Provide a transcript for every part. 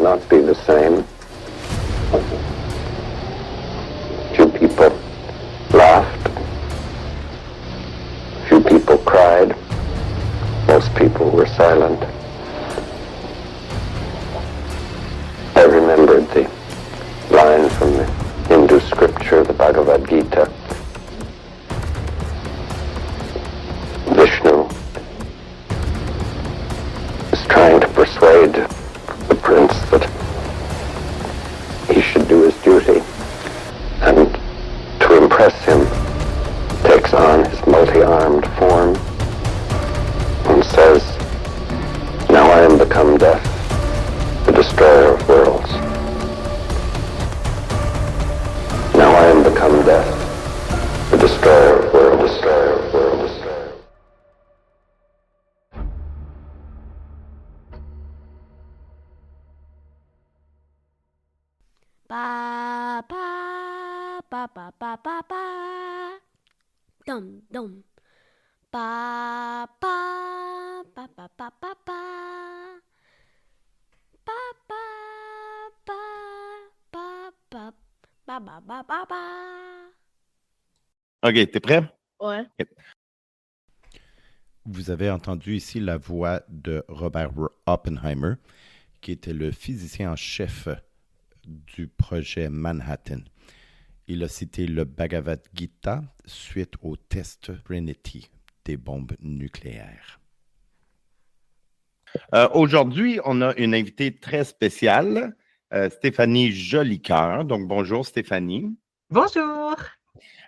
not be the same. Few people laughed. Few people cried. Most people were silent. I remembered the line from the Hindu scripture, the Bhagavad Gita. Vishnu is trying to persuade the prince that he should do his duty, and to impress him takes on his multi-armed form and says, "Now I am become death, the destroyer of worlds. Now I am become death, the destroyer of worlds, destroyer of worlds, destroyer." Ba ba ba ba ba ba ba. Dum dum. Ba ba ba ba ba ba ba. Ba ba ba ba ba ba ba ba ba ba. OK, t'es prêt? Ouais. OK. Vous avez entendu ici la voix de Robert Oppenheimer, qui était le physicien en chef du projet Manhattan. Il a cité le Bhagavad Gita suite au test Trinity des bombes nucléaires. Aujourd'hui, on a une invitée très spéciale, Stéphanie Jolicoeur. Donc, bonjour Stéphanie. Bonjour.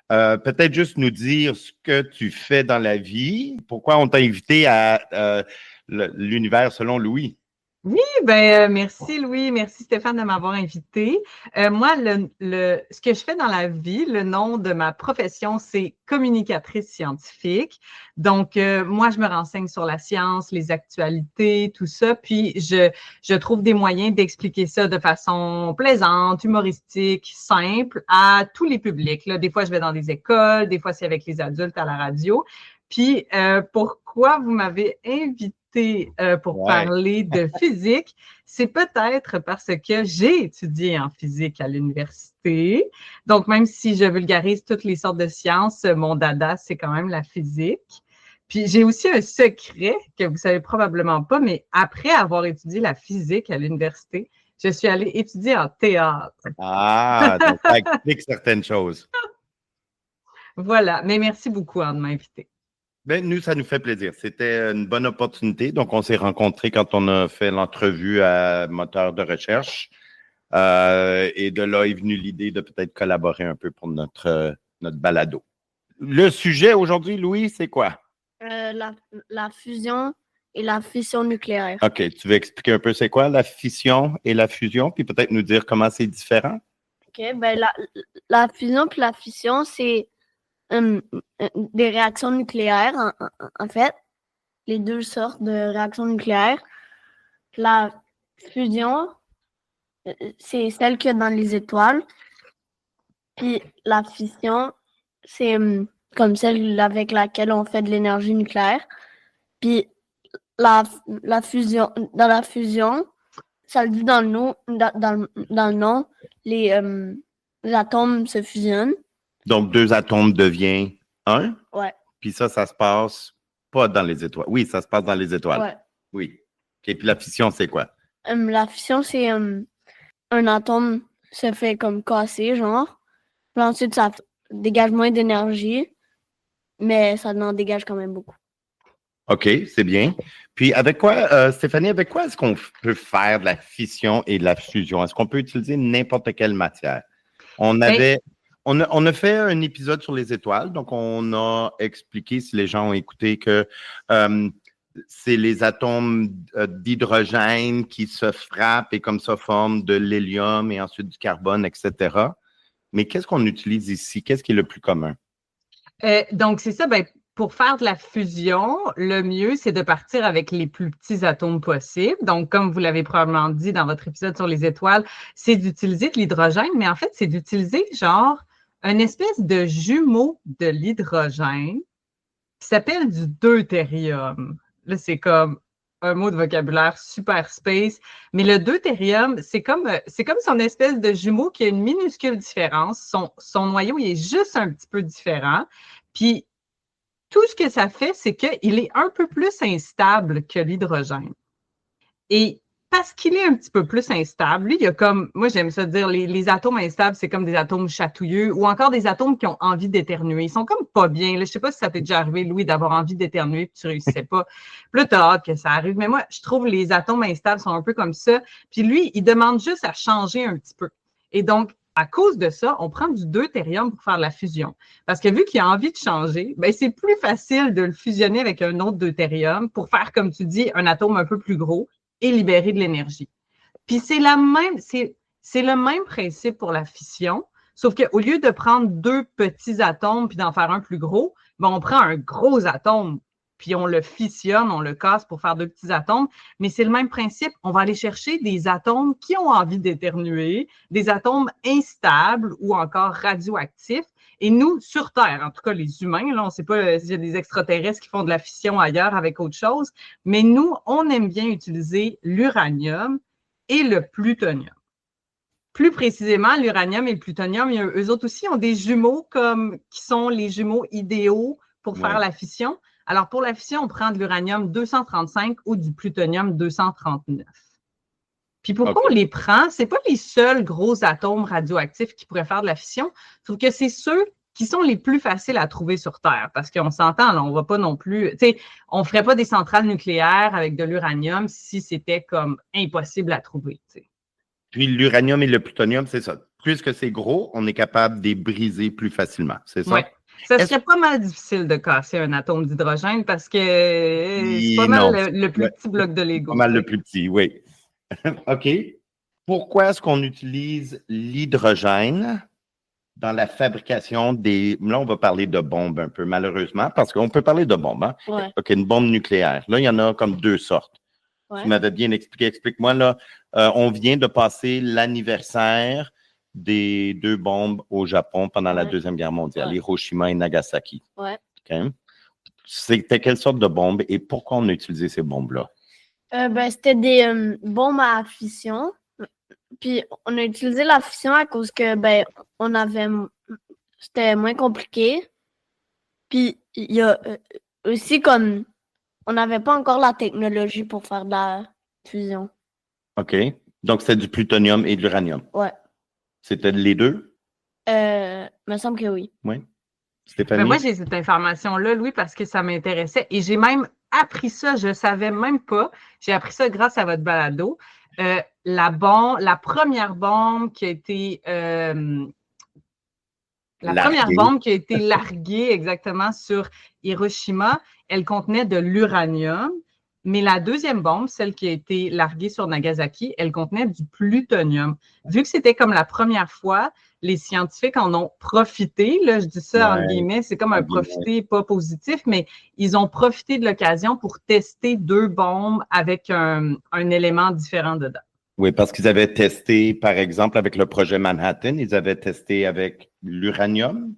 Peut-être juste nous dire ce que tu fais dans la vie, pourquoi on t'a invité à l'univers selon Louis. Oui, merci Louis, merci Stéphane de m'avoir invité. Moi, ce que je fais dans la vie, le nom de ma profession, c'est communicatrice scientifique. Donc, moi, je me renseigne sur la science, les actualités, tout ça, puis je trouve des moyens d'expliquer ça de façon plaisante, humoristique, simple à tous les publics. Là, des fois, je vais dans des écoles, des fois, c'est avec les adultes à la radio. Puis, pourquoi vous m'avez invité pour parler de physique? C'est peut-être parce que j'ai étudié en physique à l'université. Donc, même si je vulgarise toutes les sortes de sciences, mon dada, c'est quand même la physique. Puis, j'ai aussi un secret que vous savez probablement pas, mais après avoir étudié la physique à l'université, je suis allée étudier en théâtre. Ah, donc ça explique certaines choses. Voilà, mais merci beaucoup de m'inviter. Ben, nous, ça nous fait plaisir. C'était une bonne opportunité. Donc, on s'est rencontrés quand on a fait l'entrevue à Moteur de recherche. Et de là est venue l'idée de peut-être collaborer un peu pour notre balado. Le sujet aujourd'hui, Louis, c'est quoi? La fusion et la fission nucléaire. OK. Tu veux expliquer un peu c'est quoi la fission et la fusion, puis peut-être nous dire comment c'est différent? OK, la fusion puis la fission, c'est des réactions nucléaires, en fait, les deux sortes de réactions nucléaires. La fusion, c'est celle qu'il y a dans les étoiles. Puis la fission, c'est comme celle avec laquelle on fait de l'énergie nucléaire. Puis la fusion, dans la fusion, ça le dit dans le nom, dans le nom, les atomes se fusionnent. Donc, deux atomes deviennent un? Ouais. Puis ça se passe pas dans les étoiles. Oui, ça se passe dans les étoiles. Ouais. Oui. OK. Puis la fission, c'est quoi? La fission, c'est un atome se fait comme casser, genre. Puis ensuite, ça dégage moins d'énergie, mais ça en dégage quand même beaucoup. OK, c'est bien. Puis avec quoi, Stéphanie, avec quoi est-ce qu'on peut faire de la fission et de la fusion? Est-ce qu'on peut utiliser n'importe quelle matière? On a fait un épisode sur les étoiles, donc on a expliqué, si les gens ont écouté, que c'est les atomes d'hydrogène qui se frappent et comme ça forment de l'hélium et ensuite du carbone, etc. Mais qu'est-ce qu'on utilise ici? Qu'est-ce qui est le plus commun? Donc, c'est ça, pour faire de la fusion, le mieux, c'est de partir avec les plus petits atomes possibles. Donc, comme vous l'avez probablement dit dans votre épisode sur les étoiles, c'est d'utiliser de l'hydrogène, mais en fait, c'est d'utiliser genre une espèce de jumeau de l'hydrogène qui s'appelle du deutérium. Là, c'est comme un mot de vocabulaire super space. Mais le deutérium, c'est comme son espèce de jumeau qui a une minuscule différence. Son noyau, il est juste un petit peu différent. Puis, tout ce que ça fait, c'est qu'il est un peu plus instable que l'hydrogène. Et parce qu'il est un petit peu plus instable, lui, il y a comme, moi j'aime ça dire, les atomes instables, c'est comme des atomes chatouilleux ou encore des atomes qui ont envie d'éternuer. Ils sont comme pas bien. Là, je sais pas si ça t'est déjà arrivé, Louis, d'avoir envie d'éternuer et tu réussissais pas. Puis là, t'as hâte que ça arrive. Mais moi, je trouve que les atomes instables sont un peu comme ça. Puis lui, il demande juste à changer un petit peu. Et donc, à cause de ça, on prend du deutérium pour faire la fusion. Parce que vu qu'il a envie de changer, ben c'est plus facile de le fusionner avec un autre deutérium pour faire, comme tu dis, un atome un peu plus gros et libérer de l'énergie. Puis c'est le même principe pour la fission, sauf qu'au lieu de prendre 2 petits atomes puis d'en faire un plus gros, ben on prend un gros atome puis on le fissionne, on le casse pour faire 2 petits atomes, mais c'est le même principe. On va aller chercher des atomes qui ont envie d'éternuer, des atomes instables ou encore radioactifs. Et nous, sur Terre, en tout cas les humains, là, on ne sait pas s'il y a des extraterrestres qui font de la fission ailleurs avec autre chose, mais nous, on aime bien utiliser l'uranium et le plutonium. Plus précisément, l'uranium et le plutonium, eux autres aussi ont des jumeaux qui sont les jumeaux idéaux pour faire la fission. Alors, pour la fission, on prend de l'uranium 235 ou du plutonium 239. Puis pourquoi on les prend? Ce n'est pas les seuls gros atomes radioactifs qui pourraient faire de la fission, sauf que c'est ceux qui sont les plus faciles à trouver sur Terre. Parce qu'on s'entend, là, on ne va pas non plus, on ne ferait pas des centrales nucléaires avec de l'uranium si c'était comme impossible à trouver. Puis l'uranium et le plutonium, c'est ça. Puisque c'est gros, on est capable de les briser plus facilement, c'est ça? Oui. Ça serait pas mal difficile de casser un atome d'hydrogène parce que c'est pas mal le plus petit bloc de Lego. Pas mal le plus petit, oui. OK. Pourquoi est-ce qu'on utilise l'hydrogène dans la fabrication des... Là, on va parler de bombes un peu, malheureusement, parce qu'on peut parler de bombes. Hein? Ouais. OK, une bombe nucléaire. Là, il y en a comme 2 sortes. Ouais. Tu m'avais bien expliqué. Explique-moi, là, on vient de passer l'anniversaire des 2 bombes au Japon pendant la Deuxième Guerre mondiale, Hiroshima et Nagasaki. Ouais. OK. C'était quelle sorte de bombe et pourquoi on a utilisé ces bombes-là? C'était des bombes à fission. Puis on a utilisé la fission à cause que c'était moins compliqué. Puis il y a aussi comme on n'avait pas encore la technologie pour faire de la fusion. OK. Donc c'est du plutonium et de l'uranium. Ouais. C'était les 2? Me semble que oui. Oui. Stéphanie? Moi, j'ai cette information-là, Louis, parce que ça m'intéressait et j'ai même appris ça, je ne savais même pas. J'ai appris ça grâce à votre balado. La première bombe qui a été larguée exactement sur Hiroshima, elle contenait de l'uranium. Mais la deuxième bombe, celle qui a été larguée sur Nagasaki, elle contenait du plutonium. Vu que c'était comme la première fois, les scientifiques en ont profité. Là, je dis ça en guillemets, c'est comme un profiter pas positif, mais ils ont profité de l'occasion pour tester 2 bombes avec un élément différent dedans. Oui, parce qu'ils avaient testé, par exemple, avec le projet Manhattan, ils avaient testé avec l'uranium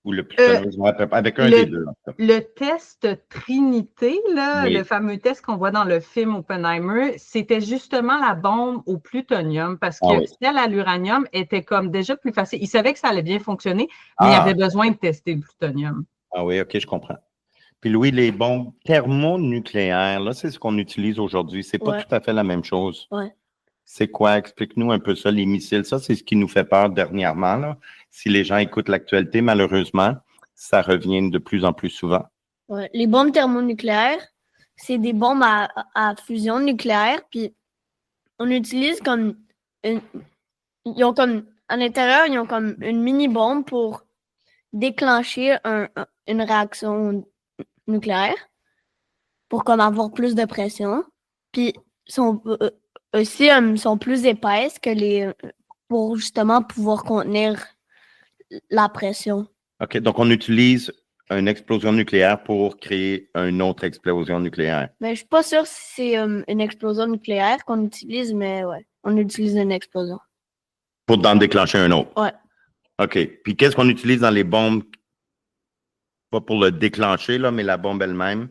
ou le plutonium, avec un des 2. Le test Trinité, là, le fameux test qu'on voit dans le film Oppenheimer, c'était justement la bombe au plutonium parce que celle à l'uranium était comme déjà plus facile. Ils savaient que ça allait bien fonctionner, mais ils avaient besoin de tester le plutonium. Ah oui, OK, je comprends. Puis Louis, les bombes thermonucléaires, là, c'est ce qu'on utilise aujourd'hui. C'est pas tout à fait la même chose. Ouais. C'est quoi? Explique-nous un peu ça, les missiles. Ça, c'est ce qui nous fait peur dernièrement, là. Si les gens écoutent l'actualité, malheureusement, ça revient de plus en plus souvent. Ouais. Les bombes thermonucléaires, c'est des bombes à fusion nucléaire, puis on utilise comme ils ont comme à l'intérieur, ils ont comme une mini-bombe pour déclencher une réaction nucléaire pour comme avoir plus de pression. Puis sont plus épaisses que pour justement pouvoir contenir la pression. OK, donc on utilise une explosion nucléaire pour créer une autre explosion nucléaire. Mais je ne suis pas sûre si c'est une explosion nucléaire qu'on utilise, mais ouais, on utilise une explosion. Pour en déclencher un autre? Ouais. OK. Puis qu'est-ce qu'on utilise dans les bombes? Pas pour le déclencher, là, mais la bombe elle-même.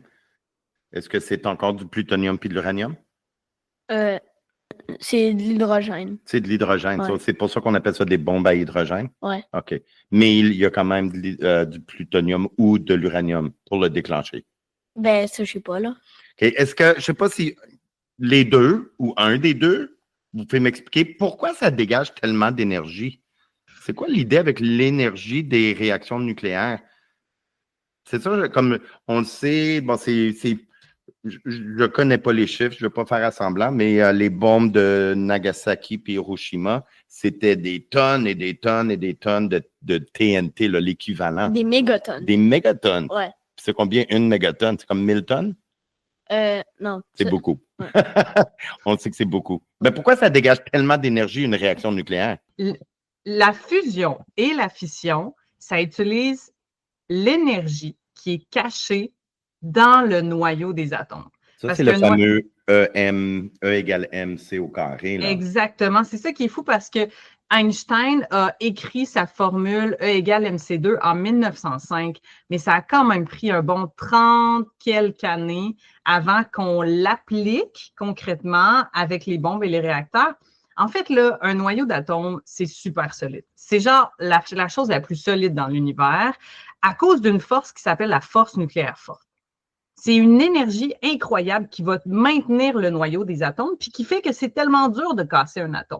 Est-ce que c'est encore du plutonium puis de l'uranium? Euh, c'est de l'hydrogène. C'est de l'hydrogène. Ouais. C'est pour ça qu'on appelle ça des bombes à hydrogène? Ouais. OK. Mais il y a quand même du plutonium ou de l'uranium pour le déclencher. Ben, ça, je sais pas, là. OK. Est-ce que, je sais pas si les deux ou un des deux, vous pouvez m'expliquer pourquoi ça dégage tellement d'énergie? C'est quoi l'idée avec l'énergie des réactions nucléaires? C'est ça, comme on le sait, bon, je ne connais pas les chiffres, je ne vais pas faire assemblant, mais les bombes de Nagasaki et Hiroshima, c'était des tonnes et des tonnes et des tonnes de TNT, là, l'équivalent. Des mégatonnes. Des mégatonnes. Ouais. C'est combien une mégatonne? C'est comme 1000 tonnes? Non. C'est beaucoup. Ouais. On sait que c'est beaucoup. Mais pourquoi ça dégage tellement d'énergie, une réaction nucléaire? La fusion et la fission, ça utilise l'énergie qui est cachée dans le noyau des atomes. Ça, c'est le fameux E égale mc au carré. Là. Exactement. C'est ça qui est fou parce que Einstein a écrit sa formule E égale mc2 en 1905, mais ça a quand même pris un bon 30 quelques années avant qu'on l'applique concrètement avec les bombes et les réacteurs. En fait, là, un noyau d'atome, c'est super solide. C'est genre la chose la plus solide dans l'univers à cause d'une force qui s'appelle la force nucléaire forte. C'est une énergie incroyable qui va maintenir le noyau des atomes puis qui fait que c'est tellement dur de casser un atome.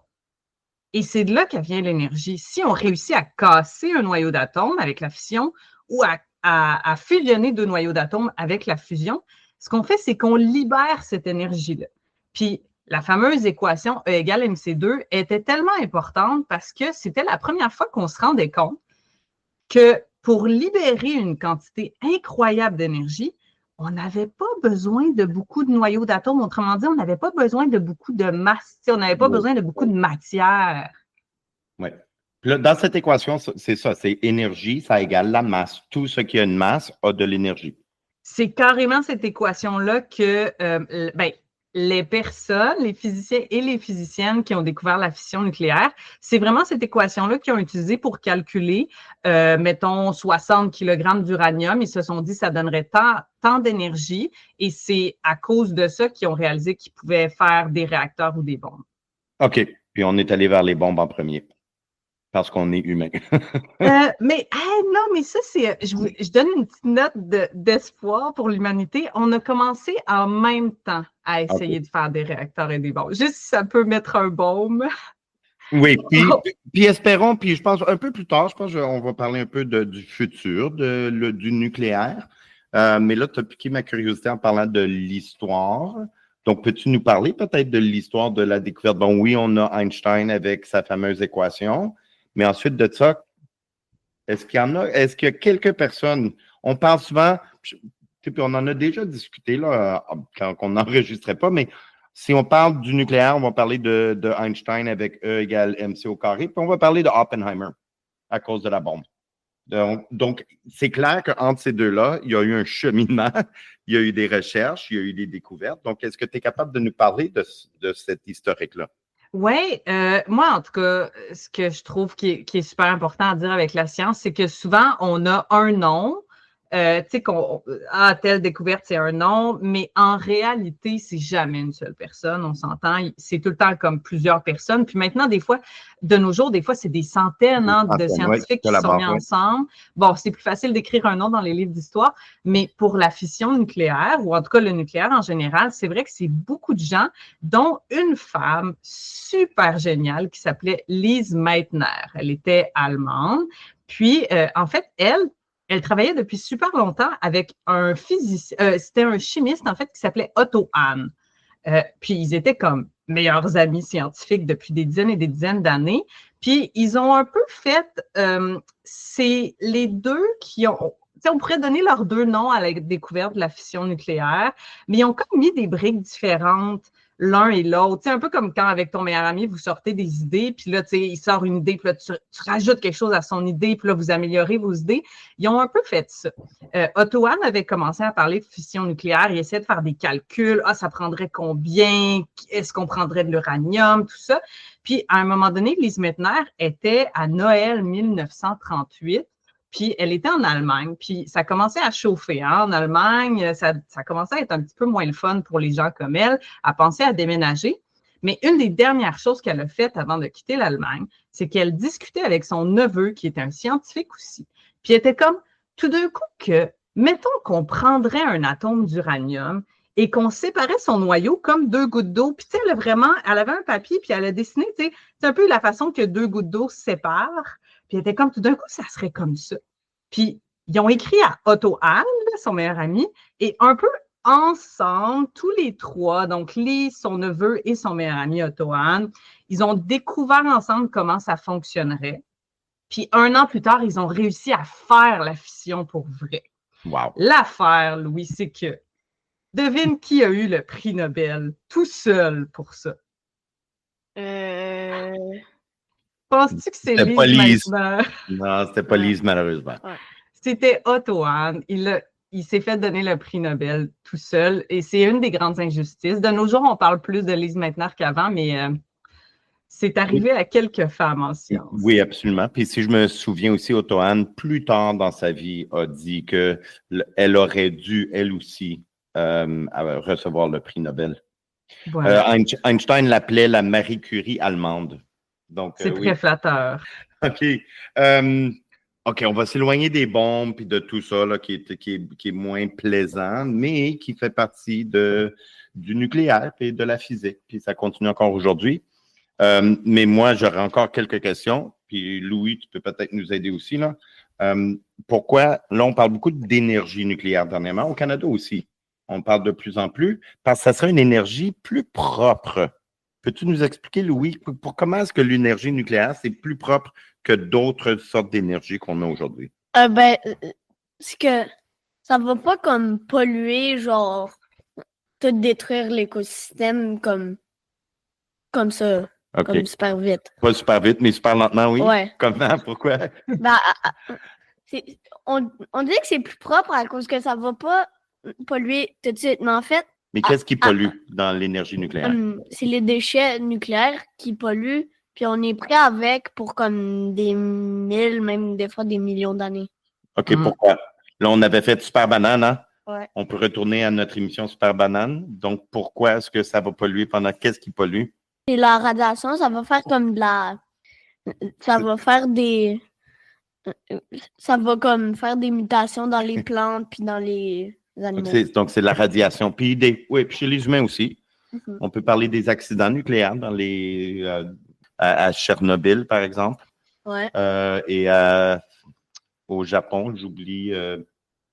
Et c'est de là que vient l'énergie. Si on réussit à casser un noyau d'atome avec la fission ou à fusionner deux noyaux d'atomes avec la fusion, ce qu'on fait, c'est qu'on libère cette énergie-là. Puis, la fameuse équation E égale mc2 était tellement importante parce que c'était la première fois qu'on se rendait compte que pour libérer une quantité incroyable d'énergie, on n'avait pas besoin de beaucoup de noyaux d'atomes. Autrement dit, on n'avait pas besoin de beaucoup de masse. On n'avait pas besoin de beaucoup de matière. Oui. Dans cette équation, c'est ça, c'est énergie, ça égale la masse. Tout ce qui a une masse a de l'énergie. C'est carrément cette équation-là que les personnes, les physiciens et les physiciennes qui ont découvert la fission nucléaire, c'est vraiment cette équation-là qu'ils ont utilisée pour calculer, mettons, 60 kg d'uranium. Ils se sont dit que ça donnerait tant d'énergie et c'est à cause de ça qu'ils ont réalisé qu'ils pouvaient faire des réacteurs ou des bombes. OK. Puis on est allé vers les bombes en premier. Parce qu'on est humain. Mais ça, c'est. Je donne une petite note d'espoir pour l'humanité. On a commencé en même temps à essayer de faire des réacteurs et des bombes. Juste si ça peut mettre un baume. Oui, puis espérons, puis je pense un peu plus tard, je pense qu'on va parler un peu du futur, du nucléaire. Mais là, tu as piqué ma curiosité en parlant de l'histoire. Donc, peux-tu nous parler peut-être de l'histoire de la découverte? Bon, oui, on a Einstein avec sa fameuse équation. Mais ensuite de ça, est-ce qu'il y a quelques personnes, on parle souvent, puis on en a déjà discuté là, quand on n'enregistrait pas, mais si on parle du nucléaire, on va parler de Einstein avec E égale mc au carré, puis on va parler de Oppenheimer à cause de la bombe. Donc c'est clair qu'entre ces deux-là, il y a eu un cheminement, il y a eu des recherches, il y a eu des découvertes. Donc, est-ce que tu es capable de nous parler de cet historique-là? Oui, moi, en tout cas, ce que je trouve qui est super important à dire avec la science, c'est que souvent, on a un nom, tu sais, telle découverte, c'est un nom, mais en réalité, c'est jamais une seule personne, on s'entend, c'est tout le temps comme plusieurs personnes. Puis maintenant, des fois, de nos jours, des fois, c'est des centaines de scientifiques qui sont mis ensemble. Bon, c'est plus facile d'écrire un nom dans les livres d'histoire, mais pour la fission nucléaire, ou en tout cas le nucléaire en général, c'est vrai que c'est beaucoup de gens, dont une femme super géniale qui s'appelait Lise Meitner. Elle était allemande. Puis, en fait, elle travaillait depuis super longtemps avec un physicien, c'était un chimiste, en fait, qui s'appelait Otto Hahn. Puis, ils étaient comme meilleurs amis scientifiques depuis des dizaines et des dizaines d'années. Puis, ils ont un peu fait, c'est les deux qui ont, on pourrait donner leurs deux noms à la découverte de la fission nucléaire, mais ils ont comme mis des briques différentes l'un et l'autre. Un peu comme quand avec ton meilleur ami, vous sortez des idées, puis là, il sort une idée, puis là, tu rajoutes quelque chose à son idée, puis là, vous améliorez vos idées. Ils ont un peu fait ça. Otto Hahn avait commencé à parler de fission nucléaire, il essayait de faire des calculs. Ça prendrait combien? Est-ce qu'on prendrait de l'uranium? Tout ça. Puis, à un moment donné, Lise Meitner était à Noël 1938, puis elle était en Allemagne, puis ça commençait à chauffer. Hein? En Allemagne, ça commençait à être un petit peu moins le fun pour les gens comme elle, à penser à déménager. Mais une des dernières choses qu'elle a faites avant de quitter l'Allemagne, c'est qu'elle discutait avec son neveu, qui était un scientifique aussi. Puis elle était comme, tout d'un coup, mettons qu'on prendrait un atome d'uranium et qu'on séparait son noyau comme 2 gouttes d'eau. Puis tu sais, elle avait un papier, puis elle a dessiné, tu sais, c'est un peu la façon que 2 gouttes d'eau se séparent. Puis elle était comme, tout d'un coup, ça serait comme ça. Puis ils ont écrit à Otto Hahn, son meilleur ami, et un peu ensemble, tous les trois, donc son neveu et son meilleur ami Otto Hahn, ils ont découvert ensemble comment ça fonctionnerait. Puis 1 an plus tard, ils ont réussi à faire la fission pour vrai. Wow. L'affaire, Louis, c'est que devine qui a eu le prix Nobel tout seul pour ça? Penses-tu que c'est C'était pas Lise Lise. Meitner? Non, c'était pas Lise, malheureusement. C'était Otto Hahn. Il s'est fait donner le prix Nobel tout seul et c'est une des grandes injustices. De nos jours, on parle plus de Lise Meitner qu'avant, mais c'est arrivé à quelques femmes en sciences. Oui, absolument. Puis si je me souviens aussi, Otto Hahn, plus tard dans sa vie, a dit qu'elle aurait dû, elle aussi, recevoir le prix Nobel. Voilà. Einstein l'appelait la Marie Curie allemande. Donc, c'est très flatteur. OK. OK, on va s'éloigner des bombes et de tout ça là, qui est moins plaisant, mais qui fait partie du nucléaire et de la physique. Puis ça continue encore aujourd'hui. Mais moi, j'aurais encore quelques questions. Puis Louis, tu peux peut-être nous aider aussi. Là. Pourquoi, là, on parle beaucoup d'énergie nucléaire dernièrement, au Canada aussi. On parle de plus en plus, parce que ça serait une énergie plus propre. Peux-tu nous expliquer, Louis, comment est-ce que l'énergie nucléaire, c'est plus propre que d'autres sortes d'énergie qu'on a aujourd'hui? C'est que ça va pas comme polluer, genre, tout détruire l'écosystème comme ça, Okay. comme super vite. Pas super vite, mais super lentement, oui? Ouais. Comment? Pourquoi? On dit que c'est plus propre à cause que ça va pas polluer tout de suite, mais en fait... Mais qu'est-ce qui pollue dans l'énergie nucléaire? C'est les déchets nucléaires qui polluent, puis on est prêt avec pour comme des 1000, même des fois des millions d'années. OK, pourquoi? Là, on avait fait Super Banane, hein? Ouais. On peut retourner à notre émission Super Banane. Donc, pourquoi est-ce que ça va polluer pendant... Qu'est-ce qui pollue? Et la radiation, ça va faire comme ça va faire des... Ça va comme faire des mutations dans les plantes puis dans les animaux. Donc, c'est la radiation. Puis, puis chez les humains aussi. Mm-hmm. On peut parler des accidents nucléaires à Tchernobyl, par exemple. Ouais. Et au Japon, j'oublie...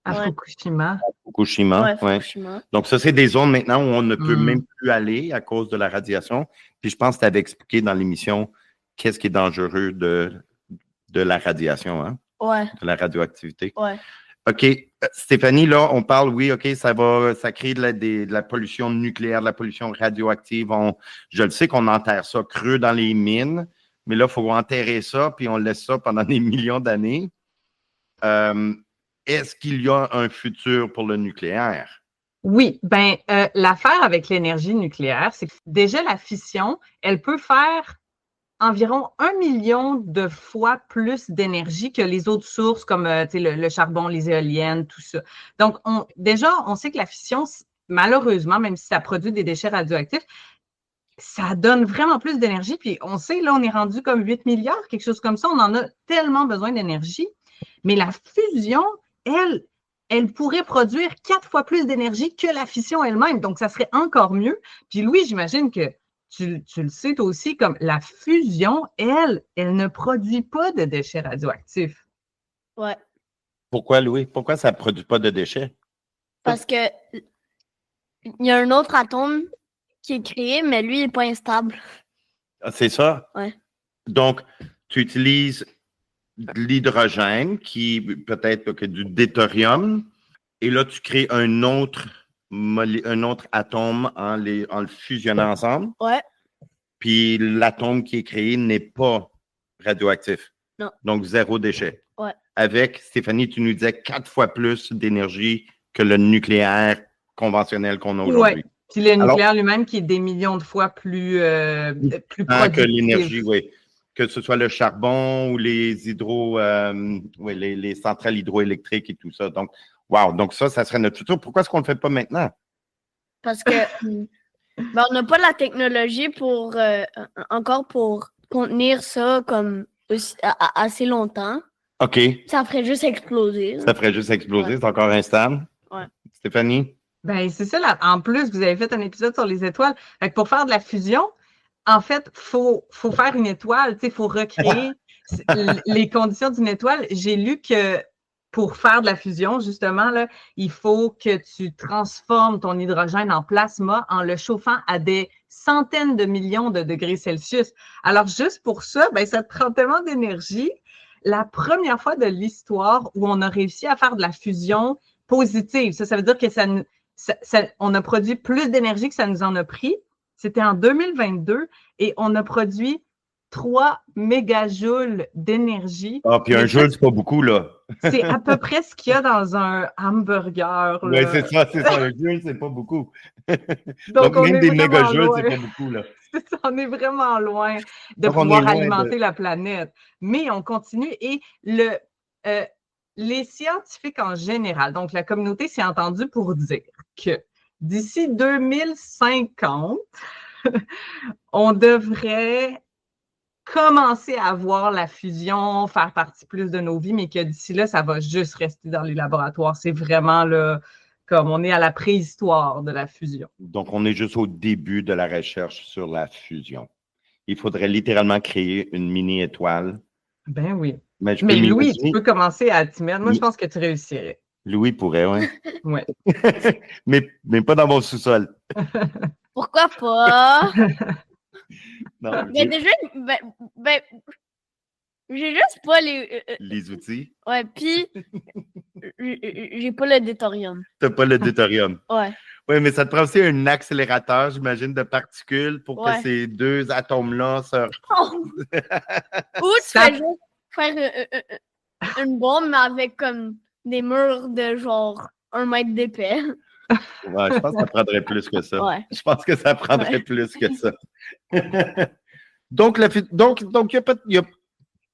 à Fukushima. Fukushima. Ouais, Fukushima. Donc, ça, c'est des zones maintenant où on ne peut même plus aller à cause de la radiation. Puis, je pense que tu avais expliqué dans l'émission qu'est-ce qui est dangereux de la radiation, hein? Ouais. De la radioactivité. Ouais. OK. Stéphanie, là, on parle, oui, OK, ça crée de la pollution nucléaire, de la pollution radioactive. Je le sais qu'on enterre ça creux dans les mines, mais là, il faut enterrer ça, puis on laisse ça pendant des millions d'années. Est-ce qu'il y a un futur pour le nucléaire? Oui, l'affaire avec l'énergie nucléaire, c'est que déjà la fission, elle peut faire environ 1 million de fois plus d'énergie que les autres sources comme le charbon, les éoliennes, tout ça. Donc, on sait que la fission, malheureusement, même si ça produit des déchets radioactifs, ça donne vraiment plus d'énergie. Puis on sait, là, on est rendu comme 8 milliards, quelque chose comme ça. On en a tellement besoin d'énergie. Mais la fusion, elle pourrait produire 4 fois plus d'énergie que la fission elle-même. Donc, ça serait encore mieux. Puis Louis, j'imagine que tu le sais toi aussi, comme la fusion, elle ne produit pas de déchets radioactifs. Ouais. Pourquoi, Louis? Pourquoi ça ne produit pas de déchets? Parce que il y a un autre atome qui est créé, mais lui, il n'est pas instable. C'est ça? Ouais. Donc, tu utilises de l'hydrogène, qui peut-être que du deutérium, et là, tu crées un autre atome en le fusionnant ensemble. Ouais. Puis l'atome qui est créé n'est pas radioactif. Non. Donc, 0 déchet. Ouais. Avec, Stéphanie, tu nous disais 4 fois plus d'énergie que le nucléaire conventionnel qu'on a aujourd'hui. Oui. Puis le nucléaire lui-même qui est des millions de fois plus productif. Que l'énergie, oui. que ce soit le charbon ou les centrales hydroélectriques et tout ça. Donc, wow, donc ça serait notre futur. Pourquoi est-ce qu'on ne le fait pas maintenant? Parce que on n'a pas la technologie encore pour contenir ça comme assez longtemps. OK. Ça ferait juste exploser. Ça ferait juste exploser. Ouais. C'est encore instable. Ouais. Stéphanie? Ben, c'est ça. Là. En plus, vous avez fait un épisode sur les étoiles. Fait que pour faire de la fusion, en fait, faut faire une étoile. Il faut recréer les conditions d'une étoile. J'ai lu que pour faire de la fusion, justement, là, il faut que tu transformes ton hydrogène en plasma en le chauffant à des centaines de millions de degrés Celsius. Alors, juste pour ça, ben, ça te prend tellement d'énergie. La première fois de l'histoire où on a réussi à faire de la fusion positive, ça veut dire que on a produit plus d'énergie que ça nous en a pris. C'était en 2022 et on a produit 3 mégajoules d'énergie. Ah, puis un joule, c'est pas beaucoup, là. C'est à peu près ce qu'il y a dans un hamburger. Oui, c'est ça. Un joule, c'est pas beaucoup. Donc même des mégajoules, c'est pas beaucoup, là. On est vraiment loin de Donc, on pouvoir est loin alimenter la planète. Mais on continue et les scientifiques en général, donc la communauté s'est entendue pour dire que d'ici 2050, on devrait commencer à voir la fusion faire partie plus de nos vies, mais que d'ici là, ça va juste rester dans les laboratoires. C'est vraiment là, comme on est à la préhistoire de la fusion. Donc, on est juste au début de la recherche sur la fusion. Il faudrait littéralement créer une mini-étoile. Ben oui. Mais Louis, tu peux commencer à t'y mettre. Moi, je pense que tu réussirais. Louis pourrait, oui. Oui. mais pas dans mon sous-sol. Pourquoi pas? Non, Mais déjà, j'ai juste pas les outils. Ouais, puis j'ai pas le déthorium. T'as pas le deutérium. Ouais. Oui, mais ça te prend aussi un accélérateur, j'imagine, de particules pour Ouais. que ces deux atomes-là se... Ou tu fais juste faire une bombe, mais avec comme des murs de genre 1 mètre d'épais. Ouais, je pense que ça prendrait plus que ça. Ouais. Je pense que ça prendrait plus que ça. Donc,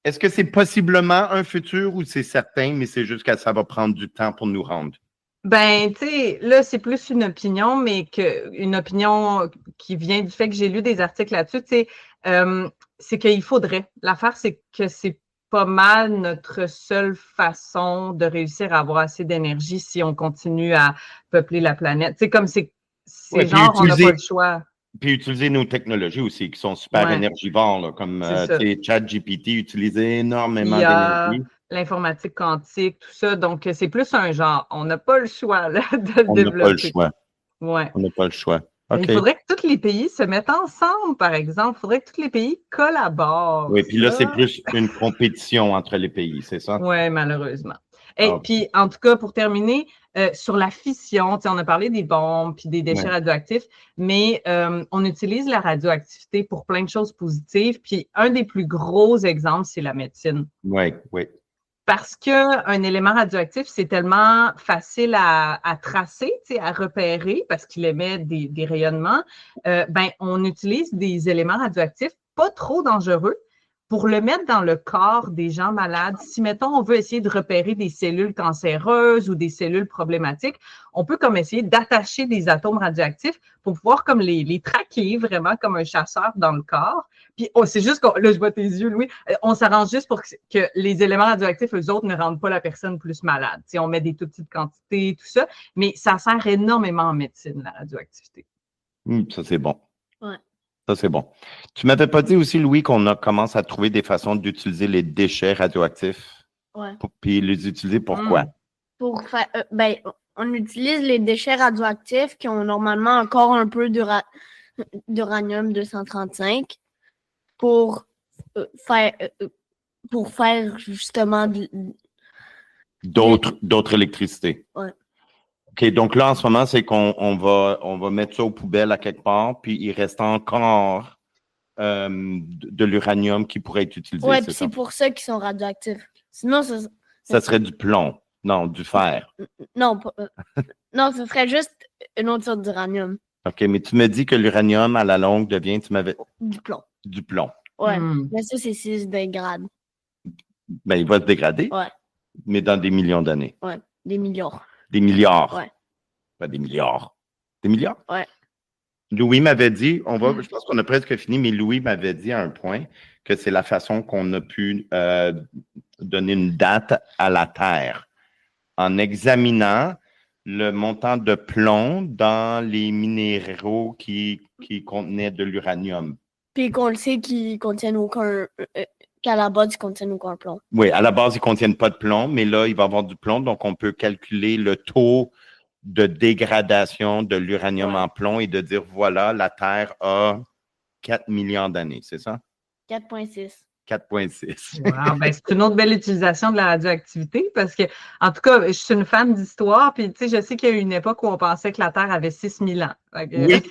est-ce que c'est possiblement un futur ou c'est certain, mais c'est juste que ça va prendre du temps pour nous rendre? Ben, tu sais, là, c'est plus une opinion, mais une opinion qui vient du fait que j'ai lu des articles là-dessus, tu sais, c'est qu'il faudrait. L'affaire, c'est que c'est pas mal notre seule façon de réussir à avoir assez d'énergie si on continue à peupler la planète. Tu sais, comme c'est Ouais, genre, on n'a pas le choix. Puis utiliser nos technologies aussi, qui sont super énergivores, là, comme ChatGPT utilise énormément d'énergie. L'informatique quantique, tout ça. Donc, c'est plus un genre. On n'a pas le choix là, de le développer. On n'a pas le choix. Ouais. On n'a pas le choix. Okay. Il faudrait que tous les pays se mettent ensemble, par exemple. Il faudrait que tous les pays collaborent. Oui, puis là, c'est plus une compétition entre les pays, c'est ça? Oui, malheureusement. Et puis, en tout cas, pour terminer, sur la fission, on a parlé des bombes puis des déchets radioactifs, mais on utilise la radioactivité pour plein de choses positives. Puis, un des plus gros exemples, c'est la médecine. Oui, oui. Parce qu'un élément radioactif, c'est tellement facile à tracer, à repérer, parce qu'il émet des rayonnements, on utilise des éléments radioactifs pas trop dangereux pour le mettre dans le corps des gens malades. Si, mettons, on veut essayer de repérer des cellules cancéreuses ou des cellules problématiques, on peut comme essayer d'attacher des atomes radioactifs pour pouvoir comme les traquer vraiment comme un chasseur dans le corps. Puis, c'est juste que, là, je vois tes yeux, Louis, on s'arrange juste pour que les éléments radioactifs, eux autres, ne rendent pas la personne plus malade. T'sais, on met des toutes petites quantités, tout ça, mais ça sert énormément en médecine, la radioactivité. Ça, c'est bon. Ouais. Ça, c'est bon. Tu m'avais pas dit aussi, Louis, qu'on commence à trouver des façons d'utiliser les déchets radioactifs? Ouais. Puis les utiliser pourquoi? Pour faire, on utilise les déchets radioactifs qui ont normalement encore un peu d'uranium-235 pour faire justement d'autres électricités. Ouais. OK, donc là, en ce moment, c'est qu'on va mettre ça aux poubelles à quelque part, puis il reste encore de l'uranium qui pourrait être utilisé. Oui, puis c'est pour ça qu'ils sont radioactifs. Sinon, ça serait du plomb. Non, du fer. Non, non, ce serait juste une autre sorte d'uranium. OK, mais tu me dis que l'uranium, à la longue, devient, du plomb. Du plomb. Ouais. Hmm. Mais ça, c'est 6 degrés. Ben, il va se dégrader, Ouais. mais dans des millions d'années. Ouais. Des millions. Des milliards. Ouais. Pas des milliards. Des milliards? Ouais. Louis m'avait dit, je pense qu'on a presque fini, mais Louis m'avait dit à un point que c'est la façon qu'on a pu donner une date à la Terre en examinant le montant de plomb dans les minéraux qui contenaient de l'uranium. Puis qu'on le sait qu'ils contiennent aucun. Qu'à la base, ils contiennent aucun plomb. Oui, à la base, ils ne contiennent pas de plomb, mais là, il va y avoir du plomb, donc on peut calculer le taux de dégradation de l'uranium Ouais. en plomb et de dire, voilà, la Terre a 4 millions d'années, c'est ça? 4,6. 4,6. Wow, ben, c'est une autre belle utilisation de la radioactivité parce que, en tout cas, je suis une fan d'histoire, puis tu sais, je sais qu'il y a eu une époque où on pensait que la Terre avait 6000 ans. Fait que- Oui.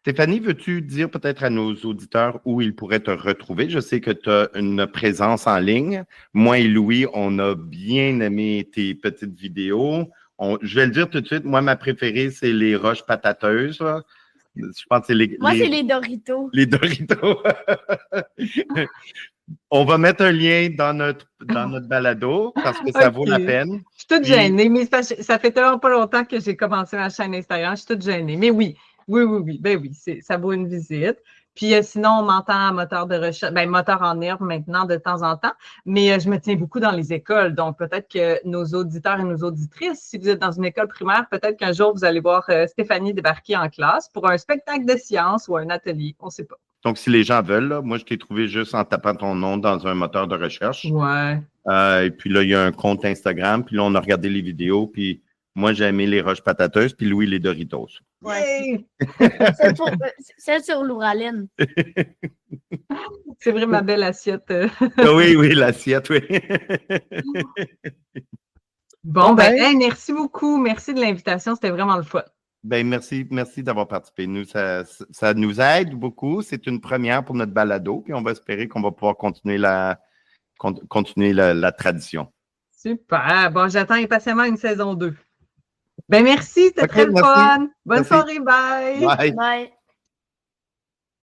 Stéphanie, veux-tu dire peut-être à nos auditeurs où ils pourraient te retrouver? Je sais que tu as une présence en ligne. Moi et Louis, on a bien aimé tes petites vidéos. Je vais le dire tout de suite, moi, ma préférée, c'est les roches patateuses, là. Je pense que c'est Moi, c'est les Doritos. les Doritos. On va mettre un lien dans notre balado parce que ça vaut la Ok. peine. Je suis toute Puis- gênée, mais c'est parce que ça fait tellement pas longtemps que j'ai commencé ma chaîne Instagram. Je suis toute gênée. Mais oui, ben oui, ça vaut une visite. Puis sinon, on m'entend à moteur de recherche, ben moteur en herbe maintenant de temps en temps, mais je me tiens beaucoup dans les écoles. Donc peut-être que nos auditeurs et nos auditrices, si vous êtes dans une école primaire, peut-être qu'un jour vous allez voir Stéphanie débarquer en classe pour un spectacle de sciences ou un atelier. On ne sait pas. Donc, si les gens veulent, là, moi, je t'ai trouvé juste en tapant ton nom dans un moteur de recherche. Ouais. Et puis là, il y a un compte Instagram. Puis là, on a regardé les vidéos. Puis moi, j'ai aimé les roches patateuses. Puis Louis, les Doritos. Yay! Celle sur l'ouraline. C'est vrai, ma belle assiette. Oui, l'assiette, oui. Bon, ben. hey, merci beaucoup. Merci de l'invitation. C'était vraiment le fun. Ben, merci d'avoir participé. Nous, ça nous aide beaucoup. C'est une première pour notre balado. Puis on va espérer qu'on va pouvoir continuer la tradition. Super. Bon, j'attends impatiemment une saison 2. Ben merci, c'était Ok, très le merci. fun. Bonne Merci. soirée, bye. Bye. Bye.